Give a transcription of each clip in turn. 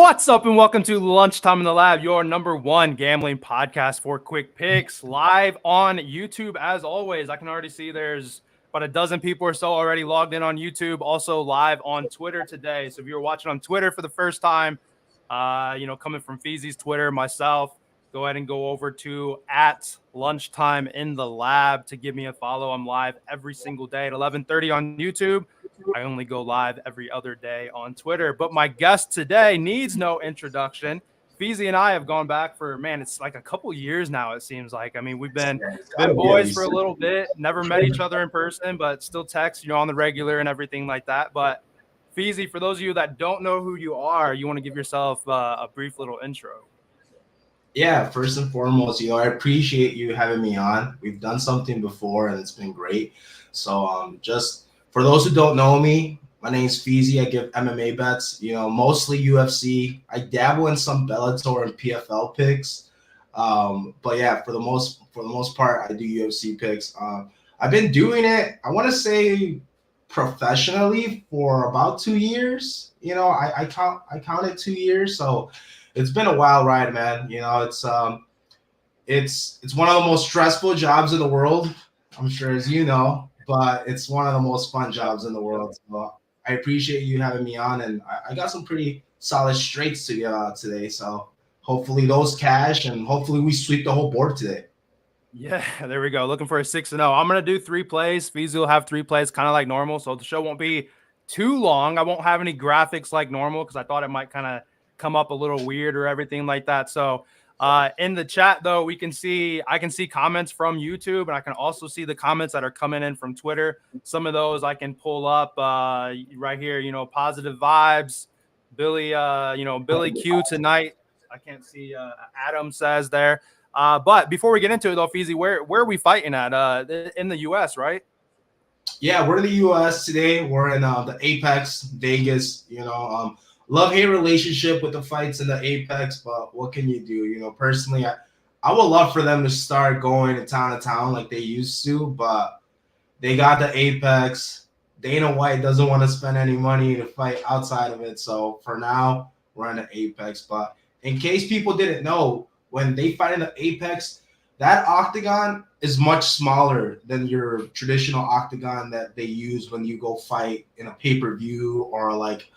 What's up and welcome to Lunchtime in the Lab, your number one gambling podcast for quick picks, live on YouTube as always. I can already see there's about a dozen people or so already logged in on YouTube, also live on Twitter today. So if you're watching on Twitter for the first time, coming from Feezy's Twitter, myself, go ahead and go over to at Lunchtime in the Lab to give me a follow. I'm live every single day at 11:30 on YouTube. I only go live every other day on Twitter. But my guest today needs no introduction. Feezy and I have gone back for, man, it's like a couple years now, it seems like. I mean, we've been boys for a little bit, never met each other in person, but still text, on the regular and everything like that. But Feezy, for those of you that don't know who you are, you want to give yourself a brief little intro. Yeah, first and foremost, I appreciate you having me on. We've done something before and it's been great. So just for those who don't know me, my name's Feezy. I give MMA bets, mostly UFC. I dabble in some Bellator and PFL picks. But yeah, for the most part, I do UFC picks. I've been doing it, I want to say professionally for about 2 years. I counted 2 years. So it's been a wild ride, man. It's one of the most stressful jobs in the world, I'm sure, as you know, but it's one of the most fun jobs in the world. So I appreciate you having me on, and I got some pretty solid straights to get out today. So hopefully those cash, and hopefully we sweep the whole board today. Yeah, there we go. Looking for a 6-0. I'm going to do 3 plays. Feezy will have 3 plays, kind of like normal. So the show won't be too long. I won't have any graphics like normal because I thought it might kind of come up a little weird or everything like that. So in the chat, though, I can see comments from YouTube, and I can also see the comments that are coming in from Twitter. Some of those I can pull up right here. Positive vibes. Billy Q tonight. I can't see Adam says there. But before we get into it, though, Feezy, where are we fighting at? In the U.S., right? Yeah, we're in the U.S. today. We're in the Apex, Vegas. Love-hate relationship with the fights in the Apex, but what can you do? Personally, I would love for them to start going to town like they used to, but they got the Apex. Dana White doesn't want to spend any money to fight outside of it, so for now, we're in the Apex. But in case people didn't know, when they fight in the Apex, that octagon is much smaller than your traditional octagon that they use when you go fight in a pay-per-view or like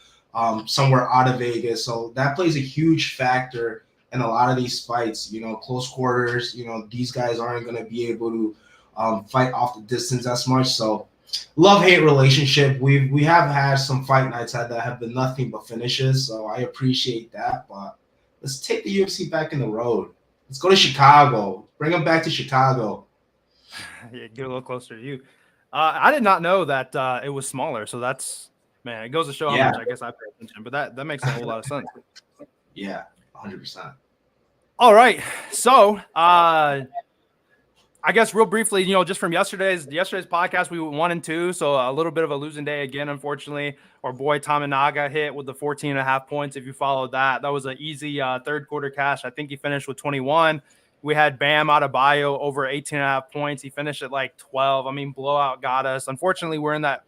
somewhere out of Vegas. So that plays a huge factor in a lot of these fights. Close quarters, these guys aren't going to be able to fight off the distance as much. So love-hate relationship. We have had some fight nights that have been nothing but finishes. So I appreciate that. But let's take the UFC back in the road. Let's go to Chicago. Bring them back to Chicago. Yeah, get a little closer to you. I did not know that it was smaller. So that's, man, it goes to show how much I guess I pay attention. But that makes a whole lot of sense. Yeah, 100%. All right. So I guess real briefly, just from yesterday's podcast, we went 1-2. So a little bit of a losing day again, unfortunately. Our boy Tominaga hit with the 14.5 points. If you followed that was an easy third quarter cash. I think he finished with 21. We had Bam Adebayo over 18.5 points. He finished at like 12. I mean, blowout got us. Unfortunately, we're in that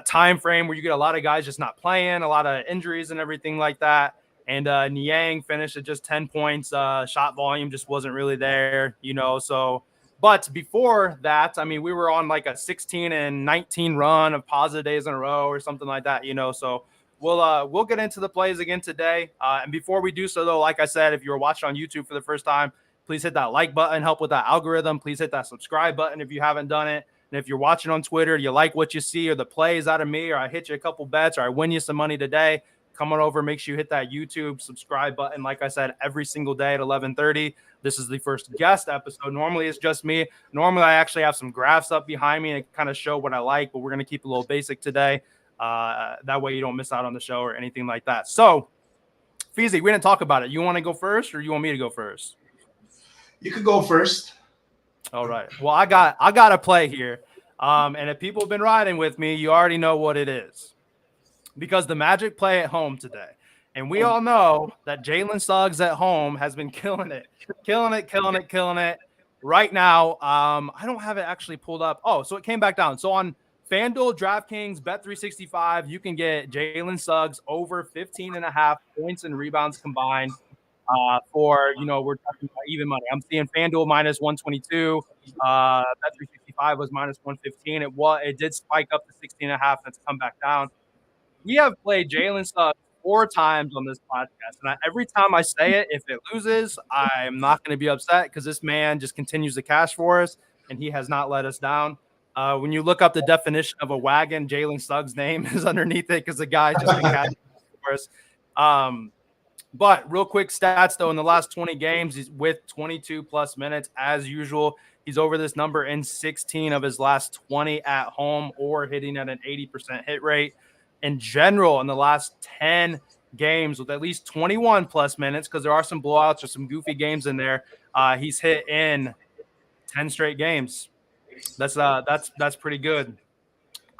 time frame where you get a lot of guys just not playing, a lot of injuries and everything like that. And Niang finished at just 10 points. Shot volume just wasn't really there, so. But before that, I mean, we were on like a 16-19 run of positive days in a row or something like that, So we'll get into the plays again today. And before we do so, though, like I said, if you're watching on YouTube for the first time, please hit that like button, help with that algorithm. Please hit that subscribe button if you haven't done it. And if you're watching on Twitter, you like what you see or the plays out of me, or I hit you a couple bets, or I win you some money today, come on over, make sure you hit that YouTube subscribe button. Like I said, every single day at 11:30. This is the first guest episode. Normally it's just me. Normally I actually have some graphs up behind me and kind of show what I like, but we're going to keep it a little basic today. That way you don't miss out on the show or anything like that. So, Feezy, we didn't talk about it. You want to go first or you want me to go first? You could go first. All right. Well, I got a play here. And if people have been riding with me, you already know what it is. Because the Magic play at home today. And we all know that Jalen Suggs at home has been killing it. Right now, I don't have it actually pulled up. Oh, so it came back down. So on FanDuel, DraftKings, Bet365, you can get Jalen Suggs over 15.5 points and rebounds combined for, we're talking about even money. I'm seeing FanDuel minus 122. Bet365 was minus 115. It did spike up to 16.5. That's come back down. We have played Jalen Suggs 4 times on this podcast, and every time I say it, if it loses, I'm not going to be upset because this man just continues to cash for us, and he has not let us down. When you look up the definition of a wagon, Jalen Suggs' name is underneath it because the guy's just been cashing for us. But real quick stats, though, in the last 20 games, he's with 22 plus minutes as usual. He's over this number in 16 of his last 20 at home or hitting at an 80% hit rate. In general, in the last 10 games with at least 21 plus minutes, because there are some blowouts or some goofy games in there, he's hit in 10 straight games. That's pretty good.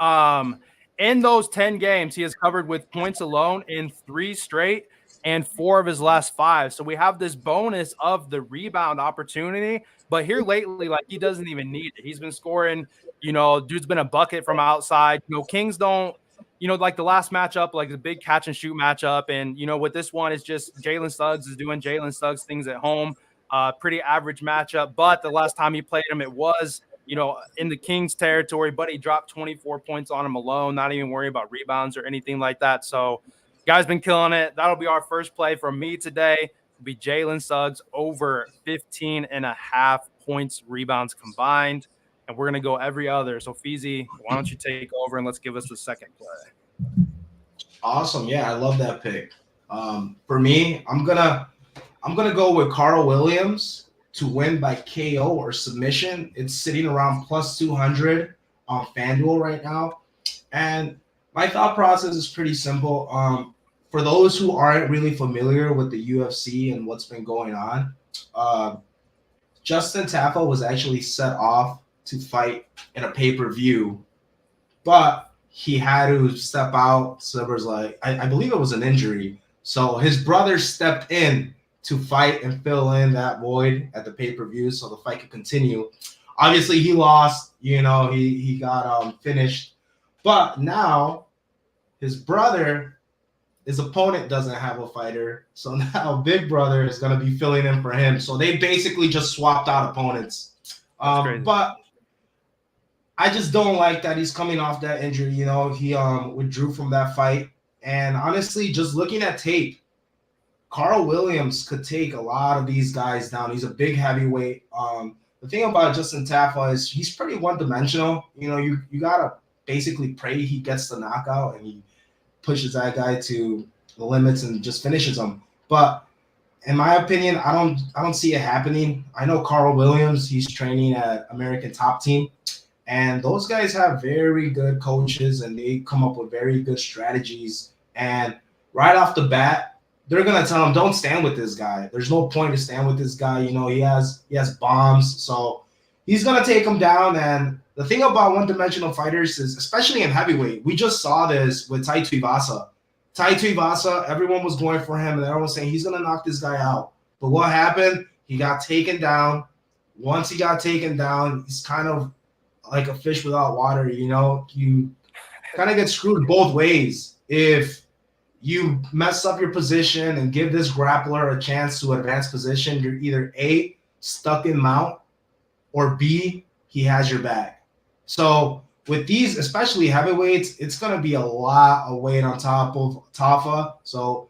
In those 10 games, he has covered with points alone in 3 straight and 4 of his last 5. So we have this bonus of the rebound opportunity. But here lately, like, he doesn't even need it. He's been scoring, dude's been a bucket from outside. Kings don't, like the last matchup, like the big catch and shoot matchup. And, with this one, it's just Jalen Suggs is doing Jalen Suggs things at home. Pretty average matchup. But the last time he played him, it was, in the Kings territory, but he dropped 24 points on him alone, not even worrying about rebounds or anything like that. So guy's been killing it. That'll be our first play from me today. It'll be Jalen Suggs over 15.5 points, rebounds combined. And we're going to go every other. So Feezy, why don't you take over and let's give us the second play. Awesome. Yeah, I love that pick. For me, I'm gonna go with Carl Williams to win by KO or submission. It's sitting around plus 200 on FanDuel right now. And my thought process is pretty simple. For those who aren't really familiar with the UFC and what's been going on, Justin Tafa was actually set off to fight in a pay-per-view, but he had to step out. So there was I believe it was an injury. So his brother stepped in to fight and fill in that void at the pay-per-view so the fight could continue. Obviously, he lost. He got finished. But now his opponent doesn't have a fighter. So now Big Brother is going to be filling in for him. So they basically just swapped out opponents. But I just don't like that he's coming off that injury. He withdrew from that fight. And honestly, just looking at tape, Carl Williams could take a lot of these guys down. He's a big heavyweight. The thing about Justin Tafa is he's pretty one-dimensional. You got to basically pray he gets the knockout and he pushes that guy to the limits and just finishes him. But in my opinion, I don't see it happening. I know Carl Williams, he's training at American Top Team, and those guys have very good coaches and they come up with very good strategies. And right off the bat, they're gonna tell him, don't stand with this guy. There's no point to stand with this guy. He has bombs, so he's gonna take him down. And the thing about one-dimensional fighters is, especially in heavyweight, we just saw this with Tai Tuivasa. Tai Tuivasa, everyone was going for him, and everyone was saying he's gonna knock this guy out. But what happened? He got taken down. Once he got taken down, he's kind of like a fish without water. You kind of get screwed both ways. If you mess up your position and give this grappler a chance to advance position, you're either A, stuck in mount, or B, he has your back. So with these, especially heavyweights, it's going to be a lot of weight on top of Tafa. So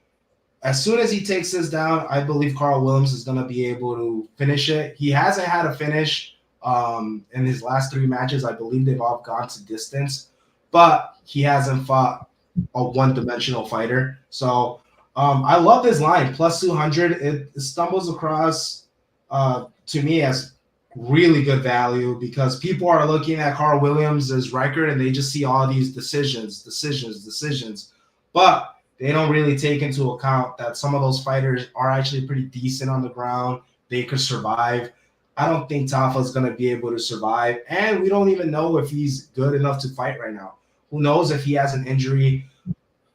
as soon as he takes this down, I believe Carl Williams is going to be able to finish it. He hasn't had a finish in his last 3 matches. I believe they've all gone to distance, but he hasn't fought a one-dimensional fighter. So I love this line, plus 200. It stumbles across to me as really good value because people are looking at Carl Williams' record and they just see all these decisions. But they don't really take into account that some of those fighters are actually pretty decent on the ground. They could survive. I don't think Tafa is going to be able to survive. And we don't even know if he's good enough to fight right now. Who knows if he has an injury?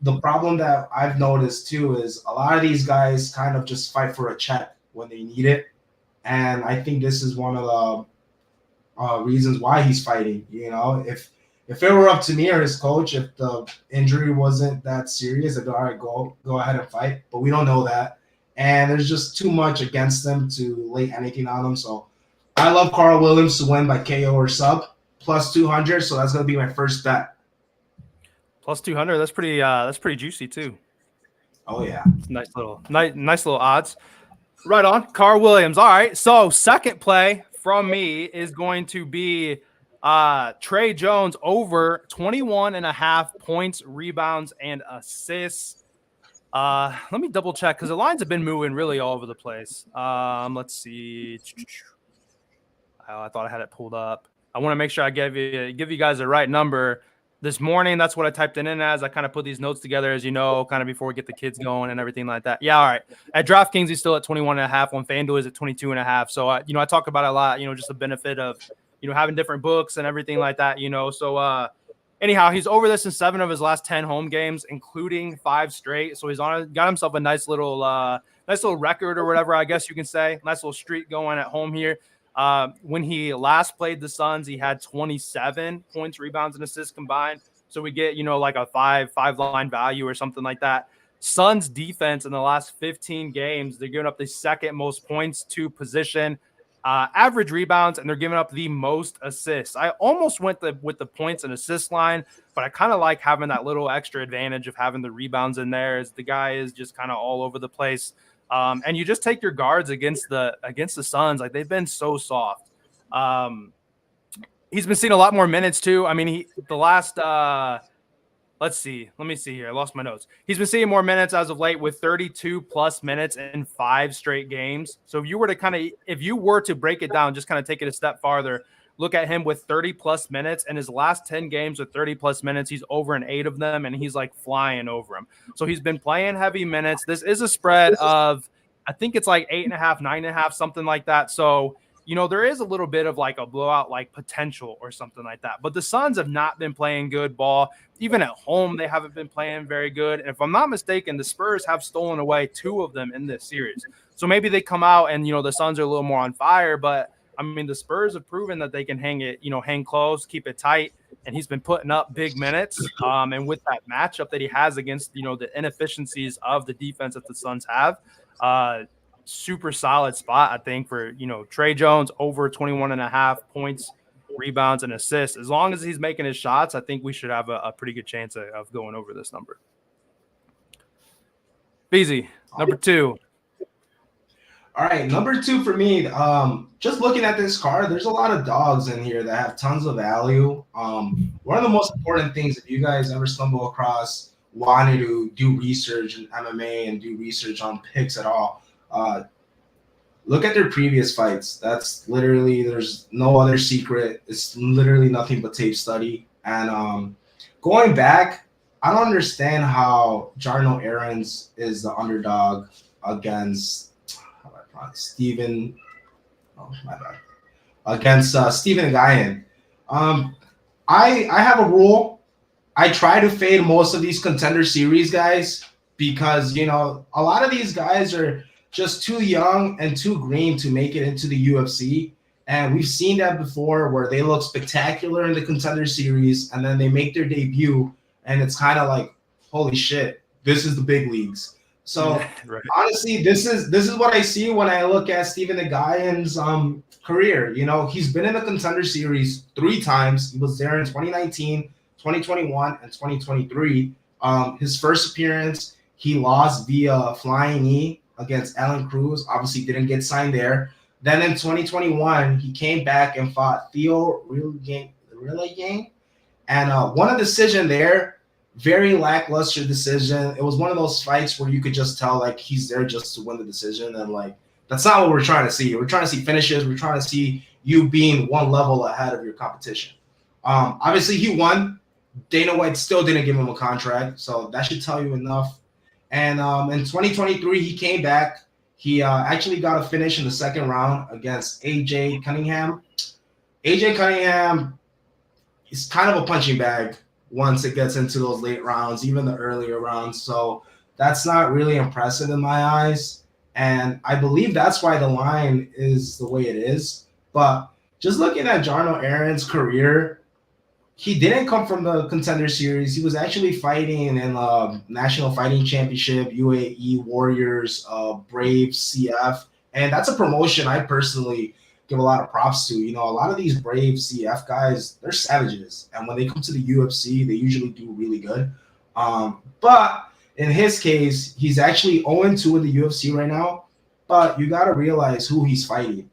The problem that I've noticed too is a lot of these guys kind of just fight for a check when they need it. And I think this is one of the reasons why he's fighting. If if it were up to me or his coach, if the injury wasn't that serious, I'd be all right, go ahead and fight. But we don't know that. And there's just too much against them to lay anything on them. So I love Carl Williams to win by KO or sub, plus 200. So that's going to be my first bet. Plus 200. That's pretty juicy too. Oh, yeah. Nice little odds. Right on. Carl Williams. All right. So second play from me is going to be Trey Jones over 21.5 points, rebounds, and assists. Let me double check because the lines have been moving really all over the place. Let's see. I thought I had it pulled up. I want to make sure I give you guys the right number. This morning, that's what I typed it in as. I kind of put these notes together, as you know, kind of before we get the kids going and everything like that. Yeah, all right. At DraftKings, he's still at 21.5. On FanDuel, is at 22.5. So, I talk about it a lot, just the benefit of, having different books and everything like that, So, anyhow, he's over this in 7 of his last 10 home games, including 5 straight. So he's got himself a nice little record or whatever, I guess you can say. Nice little streak going at home here. When he last played the Suns, he had 27 points, rebounds, and assists combined. So we get, like a five line value or something like that. Suns defense in the last 15 games, they're giving up the second most points to position, average rebounds, and they're giving up the most assists. I almost went with the points and assist line, but I kind of like having that little extra advantage of having the rebounds in there, as the guy is just kind of all over the place. And you just take your guards against the Suns. Like, they've been so soft. He's been seeing a lot more minutes too. I mean, let's see. Let me see here. I lost my notes. He's been seeing more minutes as of late with 32 plus minutes in 5 straight games. So if you were to break it down, just kind of take it a step farther, look at him with 30 plus minutes, and his last 10 games with 30 plus minutes, he's over in 8 of them, and he's like flying over them. So he's been playing heavy minutes. This is a spread of, I think it's like 8.5, 9.5, something like that. So, there is a little bit of like a blowout like potential or something like that. But the Suns have not been playing good ball. Even at home, they haven't been playing very good. And if I'm not mistaken, the Spurs have stolen away 2 of them in this series. So maybe they come out and, the Suns are a little more on fire, but I mean, the Spurs have proven that they can hang close, keep it tight, and he's been putting up big minutes. And with that matchup that he has against, the inefficiencies of the defense that the Suns have, super solid spot, I think, for, Trey Jones over 21.5 points, rebounds, and assists. As long as he's making his shots, I think we should have a pretty good chance of going over this number. Feezy, number 2. All right, number 2 for me. Just looking at this card, there's a lot of dogs in here that have tons of value. One of the most important things, if you guys ever stumble across wanting to do research in MMA and do research on picks at all, look at their previous fights. That's literally, there's no other secret. It's literally nothing but tape study. And going back, I don't understand how Jarno Aarons is the underdog against Stephen Guyan. I have a rule. I try to fade most of these Contender Series guys because, a lot of these guys are just too young and too green to make it into the UFC. And we've seen that before where they look spectacular in the Contender Series and then they make their debut and it's kind of like, holy shit, this is the big leagues. So right. Honestly, this is what I see when I look at Stephen Nguyen's career. He's been in the Contender Series 3 times. He was there in 2019, 2021, and 2023. His first appearance, he lost via flying knee against Alan Cruz. Obviously, didn't get signed there. Then in 2021, he came back and fought Theo Rilligan, and won a decision there. Very lackluster decision. It was one of those fights where you could just tell like he's there just to win the decision, and like that's not what we're trying to see. We're trying to see finishes. We're trying to see you being one level ahead of your competition. Obviously, he won. Dana White still didn't give him a contract, so that should tell you enough. And in 2023, he came back. He actually got a finish in the second round against AJ Cunningham. AJ Cunningham is kind of a punching bag once it gets into those late rounds, even the earlier rounds. So that's not really impressive in my eyes. And I believe that's why the line is the way it is. But just looking at Jarno Aarons' career, he didn't come from the Contender Series. He was actually fighting in National Fighting Championship, UAE Warriors, Brave CF, and that's a promotion I personally give a lot of props to. You know, a lot of these Brave CF guys, they're savages, and when they come to the UFC, they usually do really good. But in his case, he's actually 0-2 in the UFC right now. But you got to realize who he's fighting.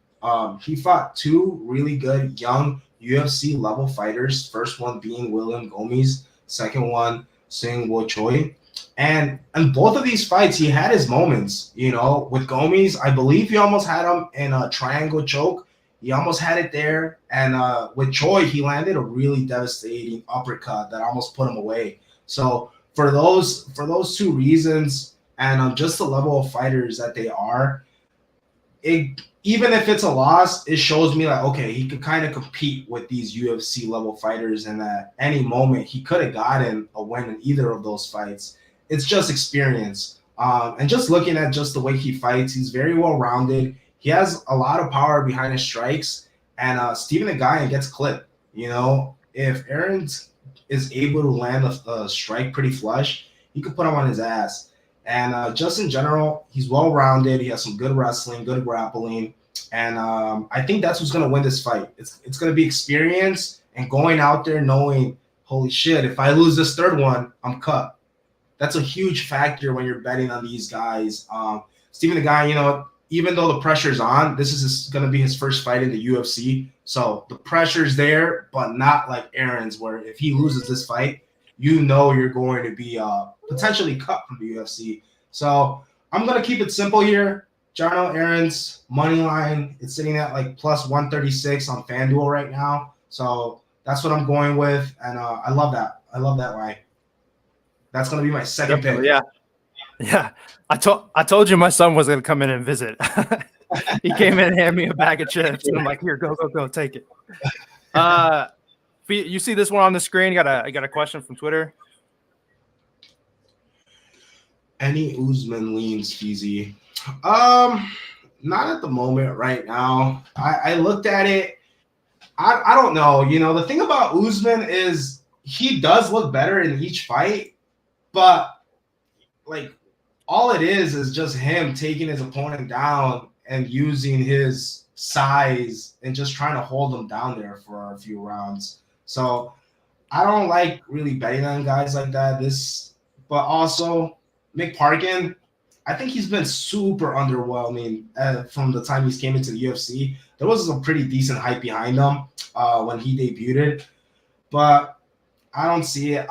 He fought two really good young UFC level fighters. First one being William Gomes, second one Seung Woo Choi. And in both of these fights, he had his moments. You know, with Gomes, I believe he almost had him in a triangle choke. He almost had it there. And with Choi, he landed a really devastating uppercut that almost put him away. So for those two reasons, and just the level of fighters that they are, even if it's a loss, it shows me like, okay, he could kind of compete with these UFC level fighters, and at any moment he could have gotten a win in either of those fights. It's just experience. And just looking at just the way he fights, he's very well rounded. He has a lot of power behind his strikes, and Stephen Ngai gets clipped. You know, if Aaron is able to land a strike pretty flush, he could put him on his ass. And just in general, he's well-rounded. He has some good wrestling, good grappling. And I think that's who's going to win this fight. It's going to be experience and going out there knowing, holy shit, if I lose this third one, I'm cut. That's a huge factor when you're betting on these guys. Stephen Ngai, you know, even though the pressure's on, this is going to be his first fight in the UFC. So the pressure's there, but not like Aaron's, where if he loses this fight, you know you're going to be potentially cut from the UFC. So I'm going to keep it simple here. Jarno Aaron's money line, it's sitting at like plus 136 on FanDuel right now. So that's what I'm going with. And I love that. I love that line. That's going to be my second pick. Yeah. Yeah. I told you my son was going to come in and visit. He came in and handed me a bag of chips. And I'm like, here, go, take it. You see this one on the screen? I got a question from Twitter. Any Usman leans, Feezy? Not at the moment right now. I looked at it. I don't know. You know, the thing about Usman is he does look better in each fight, but like all it is just him taking his opponent down and using his size and just trying to hold him down there for a few rounds. So I don't like really betting on guys like that. But also Mick Parkin, I think he's been super underwhelming from the time he came into the UFC. There was a pretty decent hype behind him when he debuted, but I don't see it.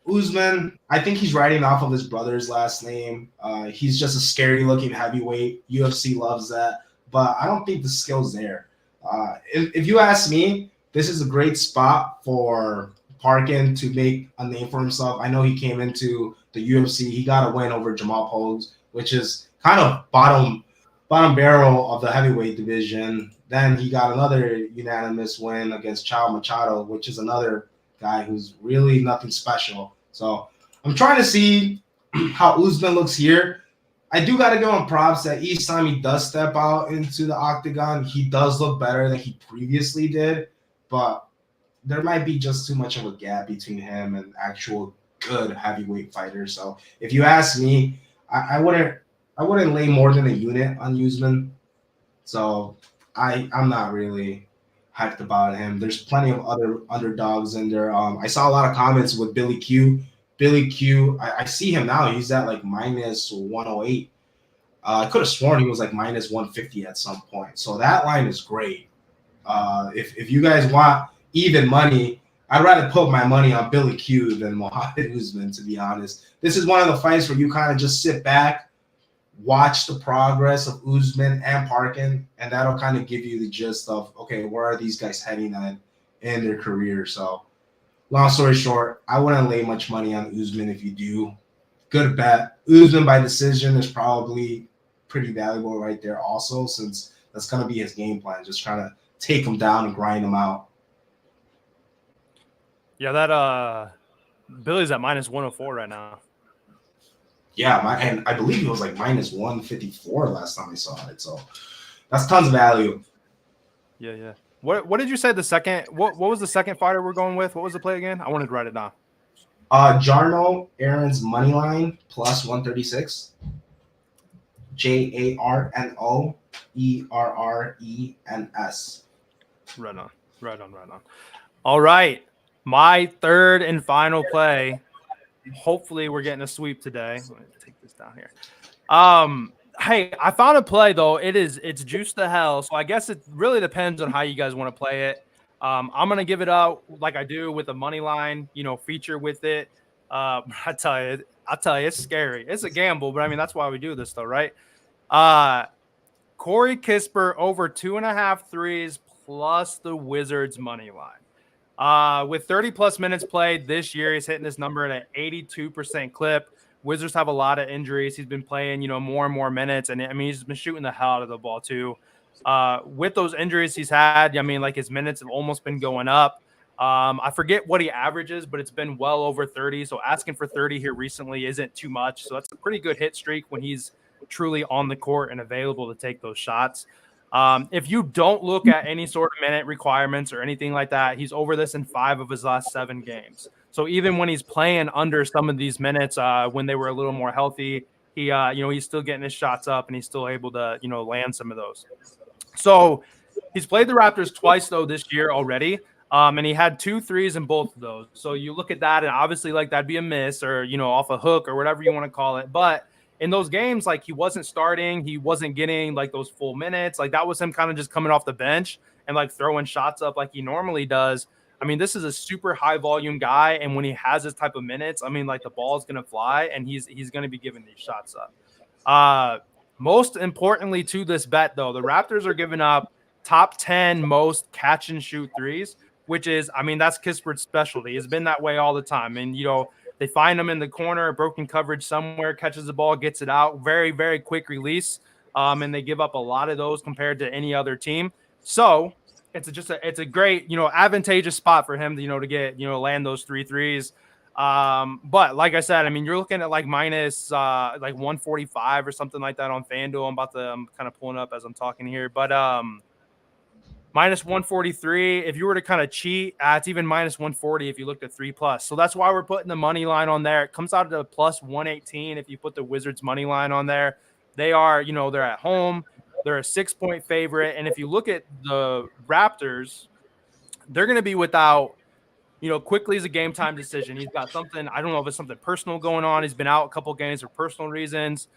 Usman, I think he's riding off of his brother's last name. He's just a scary-looking heavyweight. UFC loves that, but I don't think the skill's there. If you ask me, this is a great spot for Parkin to make a name for himself. I know he came into the UFC. He got a win over Jamal Pogues, which is kind of bottom barrel of the heavyweight division. Then he got another unanimous win against Chao Machado, which is another guy who's really nothing special. So I'm trying to see how Usman looks here. I do got to give him props that each time he does step out into the octagon, he does look better than he previously did. But there might be just too much of a gap between him and actual good heavyweight fighters. So if you ask me, I wouldn't lay more than a unit on Usman. So I'm not really hyped about him. There's plenty of other underdogs in there. I saw a lot of comments with Billy Q. I see him now. He's at like minus 108. I could have sworn he was like minus 150 at some point. So that line is great. If you guys want even money, I'd rather put my money on Billy Q than Mohammed Usman, to be honest. This is one of the fights where you kind of just sit back, watch the progress of Usman and Parkin, and that'll kind of give you the gist of, okay, where are these guys heading in their career? So long story short, I wouldn't lay much money on Usman. If you do, good bet. Usman by decision is probably pretty valuable right there also, since that's going to be his game plan, just trying to take him down and grind him out. Yeah, that Billy's at minus 104 right now. Yeah, and I believe he was like minus 154 last time I saw it. So that's tons of value. Yeah. What did you say the second? What was the second fighter we're going with? What was the play again? I wanted to write it down. Jarno Aaron's money line plus 136. JARNO ERRENS. Right on. All right. My third and final play. Hopefully we're getting a sweep today. Let me take this down here. Hey, I found a play though. It's juiced to hell. So I guess it really depends on how you guys want to play it. I'm gonna give it out like I do with a money line, feature with it. I tell you, it's scary. It's a gamble, but I mean that's why we do this though, right? Corey Kispert over 2.5 threes plus the Wizards money line. With 30 plus minutes played this year, he's hitting this number at an 82% clip. Wizards have a lot of injuries. He's been playing, more and more minutes. And I mean, he's been shooting the hell out of the ball too. With those injuries he's had, I mean, like his minutes have almost been going up. I forget what he averages, but it's been well over 30. So asking for 30 here recently isn't too much. So that's a pretty good hit streak when he's truly on the court and available to take those shots. If you don't look at any sort of minute requirements or anything like that, he's over this in 5 of his last 7 games. So even when he's playing under some of these minutes, when they were a little more healthy, he's still getting his shots up and he's still able to, land some of those. So he's played the Raptors twice though this year already. And he had 2 threes in both of those. So you look at that and obviously like that'd be a miss or, off a hook or whatever you want to call it. But in those games, like he wasn't starting, he wasn't getting like those full minutes. Like that was him kind of just coming off the bench and like throwing shots up like he normally does. I mean, this is a super high volume guy. And when he has this type of minutes, I mean, like the ball is going to fly and he's going to be giving these shots up. Most importantly to this bet though, the Raptors are giving up top 10 most catch and shoot threes, which is, I mean, that's Kispert's specialty. It's been that way all the time. And, they find him in the corner, broken coverage somewhere, catches the ball, gets it out. Very, very quick release. And they give up a lot of those compared to any other team. So it's a great, advantageous spot for him to, to get, land those 3 threes. But like I said, I mean, you're looking at like minus like 145 or something like that on FanDuel. I'm kind of pulling up as I'm talking here, but minus 143. If you were to kind of cheat, it's even minus 140 if you looked at 3+. So that's why we're putting the money line on there. It comes out to plus 118 if you put the Wizards money line on there. They are, they're at home. They're a 6-point favorite. And if you look at the Raptors, they're going to be without, Quickly is a game time decision. He's got something, I don't know if it's something personal going on. He's been out a couple games for personal reasons.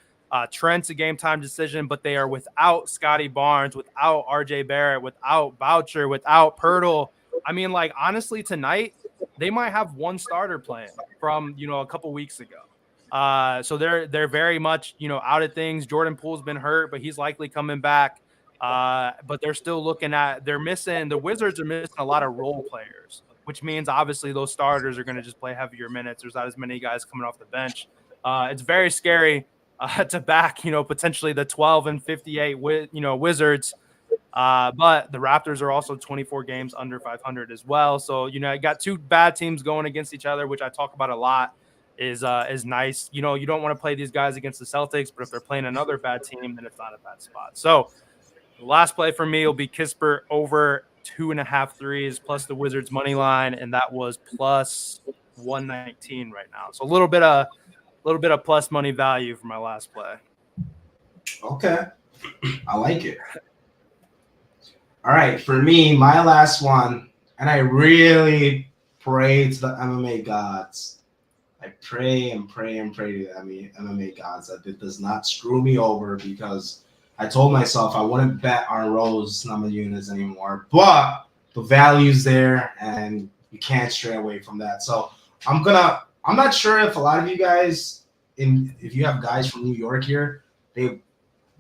Trent's a game time decision, but they are without Scotty Barnes, without RJ Barrett, without Boucher, without Pirtle. I mean, like, honestly, tonight, they might have one starter playing from, a couple weeks ago. So they're very much, out of things. Jordan Poole's been hurt, but he's likely coming back. But they're still the Wizards are missing a lot of role players, which means obviously those starters are going to just play heavier minutes. There's not as many guys coming off the bench. It's very scary to back, potentially the 12 and 58, Wizards. But the Raptors are also 24 games under 500 as well. So, you got 2 bad teams going against each other, which I talk about a lot is nice. You don't want to play these guys against the Celtics, but if they're playing another bad team, then it's not a bad spot. So the last play for me will be Kispert over 2.5 threes plus the Wizards money line. And that was plus 119 right now. So a little bit of plus money value for my last play. Okay. I like it. All right. For me, my last one, and I really pray to the MMA gods. I pray and pray and pray to the MMA gods that it does not screw me over because I told myself I wouldn't bet on Rose Namajunas anymore, but the value's there and you can't stray away from that. So I'm not sure if a lot of you guys, if you have guys from New York here, they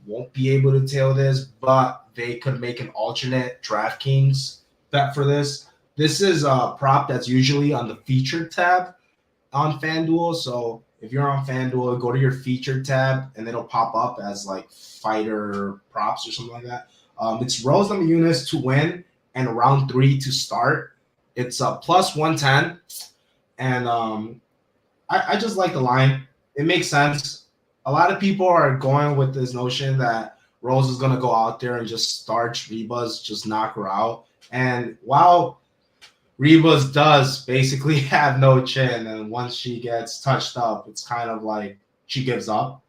won't be able to tell this, but they could make an alternate DraftKings bet for this. This is a prop that's usually on the featured tab on FanDuel. So if you're on FanDuel, go to your featured tab and it'll pop up as like fighter props or something like that. It's Rose Namajunas to win and round 3 to start. It's a plus 110. And I just like the line. It makes sense. A lot of people are going with this notion that Rose is going to go out there and just starch Ribas, just knock her out. And while Ribas does basically have no chin, and once she gets touched up, it's kind of like she gives up.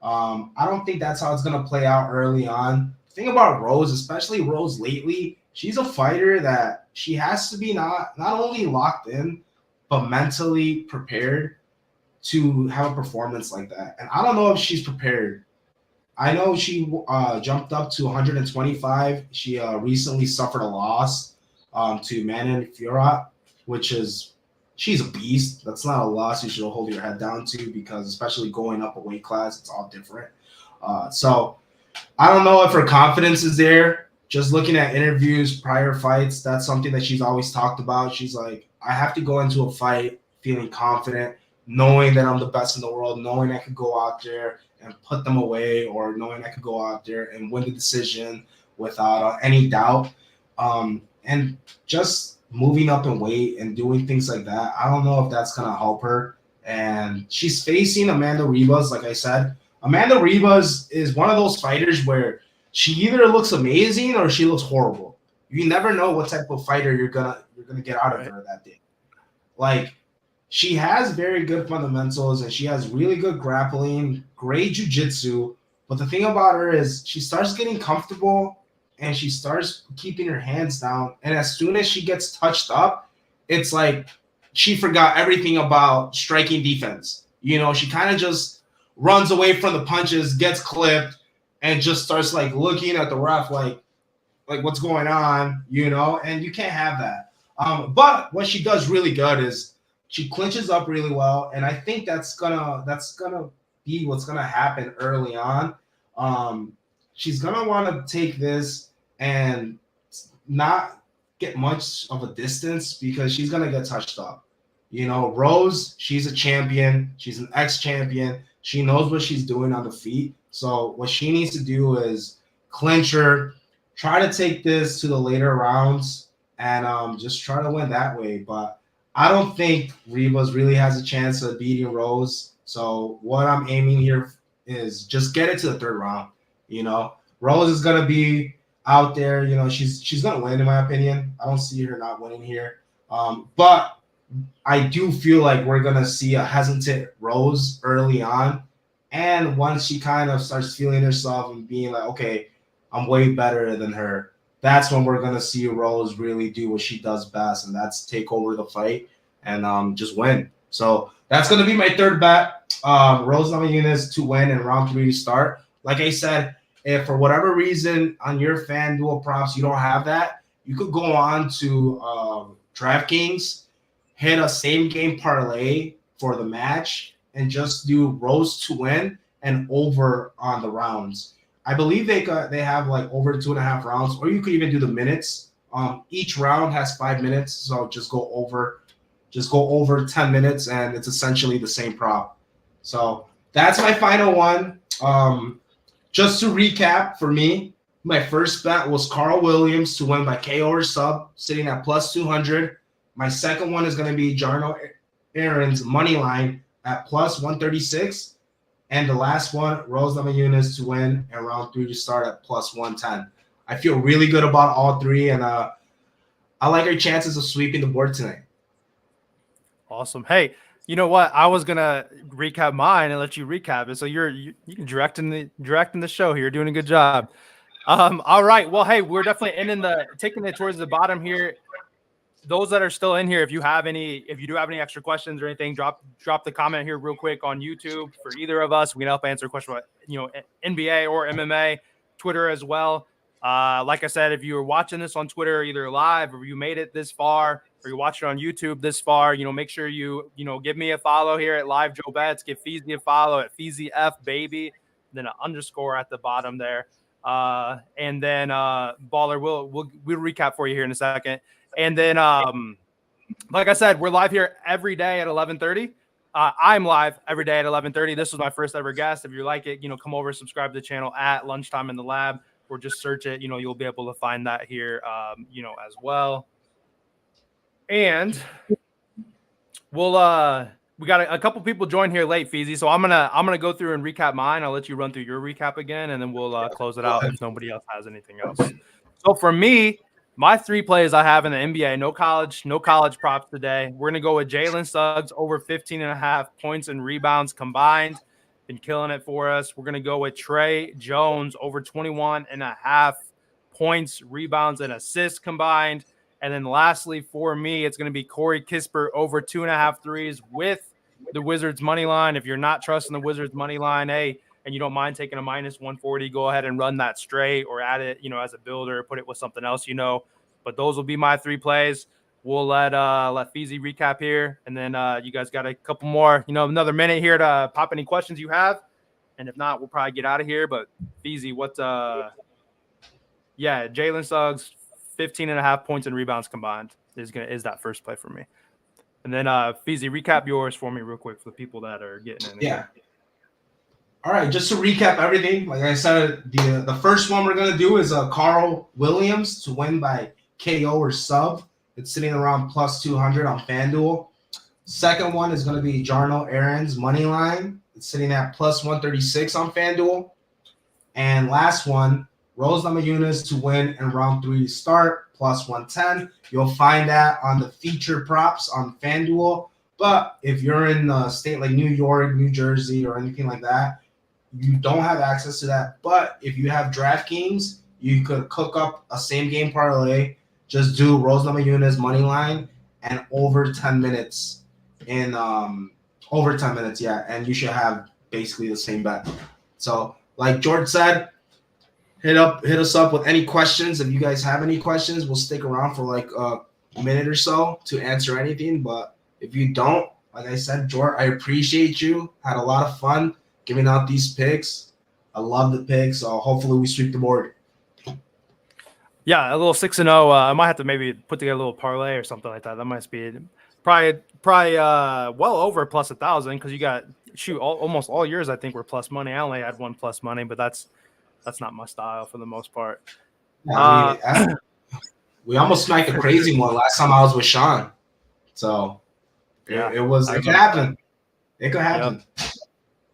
I don't think that's how it's gonna play out early on. The thing about Rose, especially Rose lately, she's a fighter that she has to be not only locked in, but mentally prepared to have a performance like that. And I don't know if she's prepared. I know she jumped up to 125. She recently suffered a loss to Manon Fiorot, which is she's a beast. That's not a loss you should hold your head down to because especially going up a weight class, it's all different. So I don't know if her confidence is there. Just looking at interviews, prior fights, that's something that she's always talked about. She's like, I have to go into a fight feeling confident, knowing that I'm the best in the world, knowing I could go out there and put them away, or knowing I could go out there and win the decision without any doubt. And just moving up in weight and doing things like that, I don't know if that's going to help her. And she's facing Amanda Ribas, like I said. Amanda Ribas is one of those fighters where she either looks amazing or she looks horrible. You never know what type of fighter you're gonna get out of her that day. Like, she has very good fundamentals and she has really good grappling, great jiu-jitsu. But the thing about her is she starts getting comfortable and she starts keeping her hands down. And as soon as she gets touched up, it's like she forgot everything about striking defense. You know, she kind of just runs away from the punches, gets clipped, and just starts like looking at the ref like what's going on, you know, and you can't have that. But what she does really good is she clinches up really well, and I think that's gonna be what's gonna happen early on. She's gonna want to take this and not get much of a distance because she's gonna get touched up. You know, Rose, she's a champion, she's an ex-champion, she knows what she's doing on the feet. So what she needs to do is clinch her, try to take this to the later rounds, and just try to win that way. But I don't think Ribas really has a chance of beating Rose. So what I'm aiming here is just get it to the third round. You know, Rose is gonna be out there. You know, she's gonna win in my opinion. I don't see her not winning here. But I do feel like we're gonna see a hesitant Rose early on. And once she kind of starts feeling herself and being like, okay, I'm way better than her, that's when we're going to see Rose really do what she does best, and that's take over the fight and just win. So that's going to be my third bet. Rose Namajunas to win in round 3 to start. Like I said, if for whatever reason on your FanDuel props you don't have that, you could go on to DraftKings, hit a same game parlay for the match, and just do Rose to win and over on the rounds. I believe they have like over 2.5 rounds, or you could even do the minutes. Each round has 5 minutes, so just go over 10 minutes, and it's essentially the same prop. So that's my final one. Just to recap for me, my first bet was Carl Williams to win by KO or sub, sitting at plus 200. My second one is going to be Jarno Aaron's money line at plus 136. And the last one, Rose Namajunas to win in round 3 to start at plus 110. I feel really good about all three, and I like our chances of sweeping the board tonight. Awesome. Hey, you know what? I was gonna recap mine and let you recap it. So you're directing the show here. You're doing a good job. All right. Well, hey, we're definitely taking it towards the bottom here. Those that are still in here, if you do have any extra questions or anything, drop the comment here real quick on YouTube for either of us. We can help answer a question about, NBA or MMA, Twitter as well. Like I said, if you are watching this on Twitter, either live or you made it this far, or you're watching on YouTube this far, make sure you give me a follow here at Live Joe Bets. Give Feezy a follow at FeezyFBaby, then an underscore at the bottom there. And then Baller, we'll recap for you here in a second. And then, like I said, we're live here every day at 11:30. I'm live every day at 11:30. This was my first ever guest. If you like it, come over, subscribe to the channel at Lunchtime in the Lab, or just search it. You'll be able to find that here, as well. And we'll we got a couple people join here late, Feezy. So I'm gonna go through and recap mine. I'll let you run through your recap again, and then we'll close it out if nobody else has anything else. So for me, My 3 plays I have in the NBA, no college props today. We're going to go with Jalen Suggs over 15.5 points and rebounds combined. Been killing it for us. We're going to go with Trey Jones over 21.5 points, rebounds, and assists combined. And then lastly, for me, it's going to be Corey Kispert over 2.5 threes with the Wizards money line. If you're not trusting the Wizards money line, hey, and you don't mind taking a minus 140, go ahead and run that straight or add it, as a builder, put it with something else, But those will be my 3 plays. We'll let Feezy recap here, and then you guys got a couple more, another minute here to pop any questions you have, and if not, we'll probably get out of here. But Feezy, what's Jalen Suggs, 15.5 points and rebounds combined is that first play for me. And then Feezy, recap yours for me real quick for the people that are getting in. Yeah. All right, just to recap everything, like I said, the first one we're gonna do is Carl Williams to win by KO or sub. It's sitting around plus 200 on FanDuel. Second one is gonna be Jarno Aaron's money line. It's sitting at plus 136 on FanDuel. And last one, Rose Namajunas to win in round 3 to start, plus 110. You'll find that on the feature props on FanDuel. But if you're in a state like New York, New Jersey, or anything like that, you don't have access to that. But if you have DraftKings, you could cook up a same game parlay. Just do Rose Namajunas money line and over 10 minutes and you should have basically the same bet. So like George said, hit us up with any questions. If you guys have any questions, we'll stick around for like a minute or so to answer anything. But if you don't, like I said, George, I appreciate you. Had a lot of fun giving out these picks. I love the picks. So hopefully we sweep the board. Yeah, a little 6-0. I might have to maybe put together a little parlay or something like that. That might be probably well over plus 1,000 because you got almost all years I think were plus money. I only had one plus money, but that's not my style for the most part. Yeah, we almost smacked a crazy one last time I was with Sean. So it could happen. It could happen. Yep.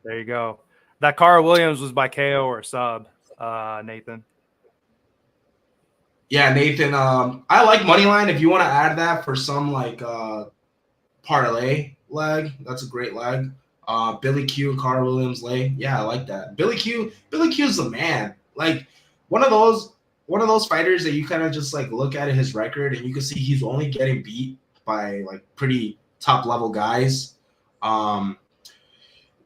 There you go. That Carl Williams was by KO or sub, Nathan. Yeah, Nathan. I like Moneyline. If you want to add that for some like parlay leg, that's a great leg. Billy Q, Carl Williams leg. Yeah, I like that. Billy Q's the man. Like one of those fighters that you kind of just like look at his record and you can see he's only getting beat by like pretty top level guys.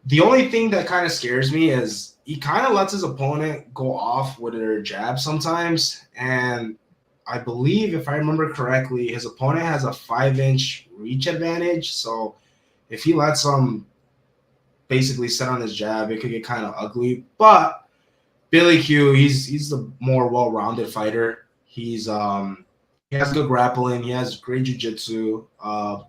The only thing that kind of scares me is he kind of lets his opponent go off with their jab sometimes. And I believe, if I remember correctly, his opponent has a 5-inch reach advantage. So if he lets him basically sit on his jab, it could get kind of ugly. But Billy Q, he's the more well-rounded fighter. He has good grappling. He has great jiu-jitsu.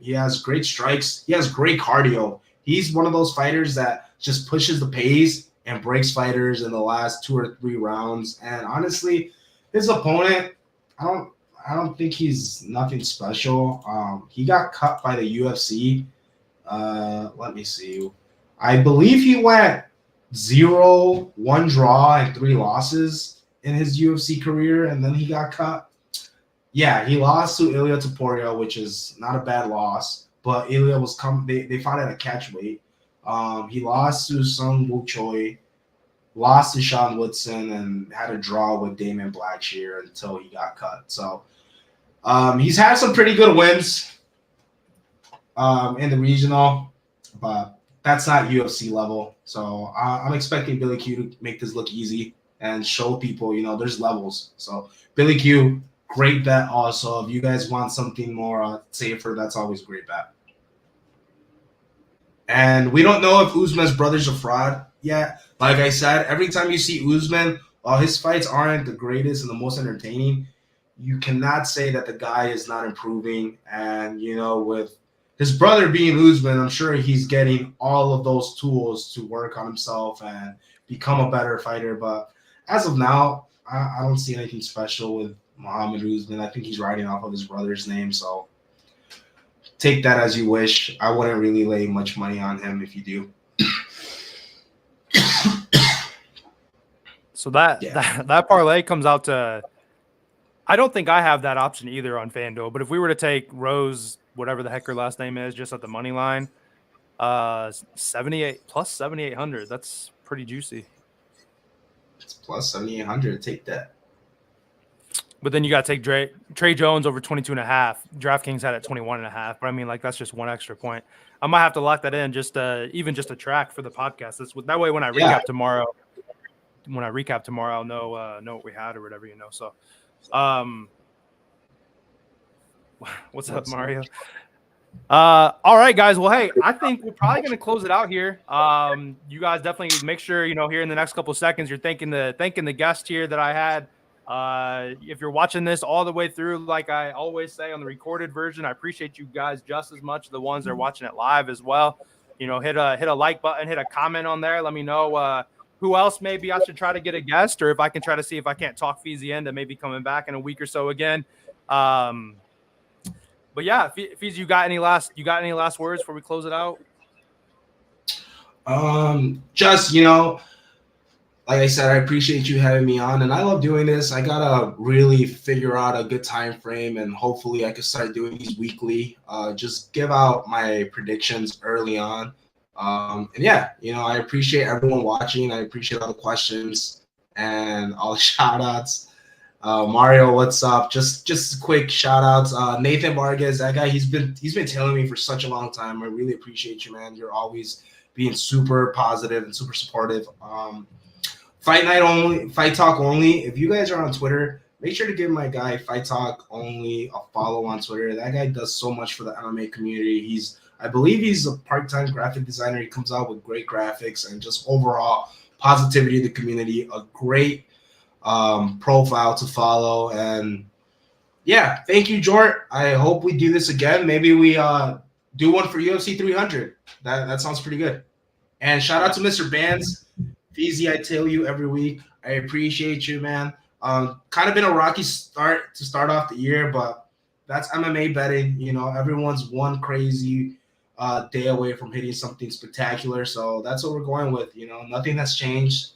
He has great strikes. He has great cardio. He's one of those fighters that just pushes the pace and breaks fighters in the last 2 or 3 rounds. And honestly, his opponent, I don't think he's nothing special. He got cut by the UFC. Let me see. I believe he went 0-1 draw and 3 losses in his UFC career, and then he got cut. Yeah, he lost to Ilia Topuria, which is not a bad loss. But Ilia was they fought at a catch weight. He lost to Sung Woo Choi, lost to Sean Woodson, and had a draw with Damon Blackshear until he got cut. So he's had some pretty good wins in the regional, but that's not UFC level. So I'm expecting Billy Q to make this look easy and show people, there's levels. So Billy Q, great bet also. If you guys want something more safer, that's always a great bet. And we don't know if Usman's brother's a fraud yet. Like I said, every time you see Usman, while his fights aren't the greatest and the most entertaining, you cannot say that the guy is not improving. And, with his brother being Usman, I'm sure he's getting all of those tools to work on himself and become a better fighter. But as of now, I don't see anything special with Muhammad Usman. I think he's riding off of his brother's name. So take that as you wish. I wouldn't really lay much money on him if you do. So that parlay comes out to I don't think I have that option either on FanDuel. But if we were to take Rose, whatever the heck her last name is, just at the money line, 78 plus 7,800. That's pretty juicy. It's plus 7,800. Take that. But then you got to take Trey Jones over 22.5. DraftKings had it 21.5. But I mean, like, that's just one extra point. I might have to lock that in even just a track for the podcast. That way when I recap tomorrow, I'll know what we had or whatever, you know. So, what's up, Mario? All right, guys. Well, hey, I think we're probably going to close it out here. You guys definitely make sure, you know, here in the next couple of seconds, you're thanking the guest here that I had. If you're watching this all the way through, like I always say on the recorded version, I appreciate you guys just as much, the ones that are watching it live as well. You know, hit a like button, hit a comment on there. Let me know who else maybe I should try to get a guest, or if I can try to see if I can't talk Feezy into maybe coming back in a week or so again. But yeah, Feezy, you got any last words before we close it out? Just, you know, like I said, I appreciate you having me on, and I love doing this. I gotta really figure out a good time frame, and hopefully I can start doing these weekly. Just give out my predictions early on. And yeah, you know, I appreciate everyone watching. I appreciate all the questions and all the shout outs. Mario, what's up? Just quick shout outs. Nathan Vargas, that guy, he's been telling me for such a long time. I really appreciate you, man. You're always being super positive and super supportive. Fight Night Only, Fight Talk Only. If you guys are on Twitter, make sure to give my guy Fight Talk Only a follow on Twitter. That guy does so much for the MMA community. I believe he's a part-time graphic designer. He comes out with great graphics and just overall positivity in the community. A great profile to follow. And yeah, thank you, Jort. I hope we do this again. Maybe we do one for UFC 300. That sounds pretty good. And shout out to Mr. Bands. Feezy, I tell you every week, I appreciate you, man. Kind of been a rocky start to start off the year, but that's MMA betting. You know, everyone's one crazy day away from hitting something spectacular. So that's what we're going with. You know, nothing has changed.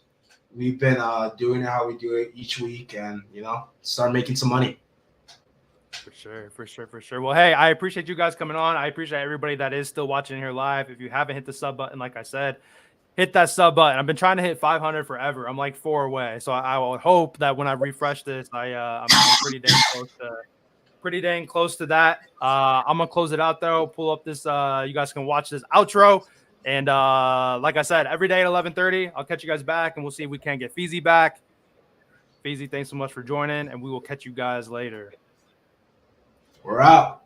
We've been doing it how we do it each week, and, you know, start making some money. For sure. Well, hey, I appreciate you guys coming on. I appreciate everybody that is still watching here live. If you haven't hit the sub button, like I said, hit that sub button. I've been trying to hit 500 forever. I'm like 4 away. So I will hope that when I refresh this, I'm pretty dang close to that. I'm going to close it out, though. Pull up this. You guys can watch this outro. And like I said, every day at 11:30, I'll catch you guys back, and we'll see if we can get Feezy back. Feezy, thanks so much for joining, and we will catch you guys later. We're out.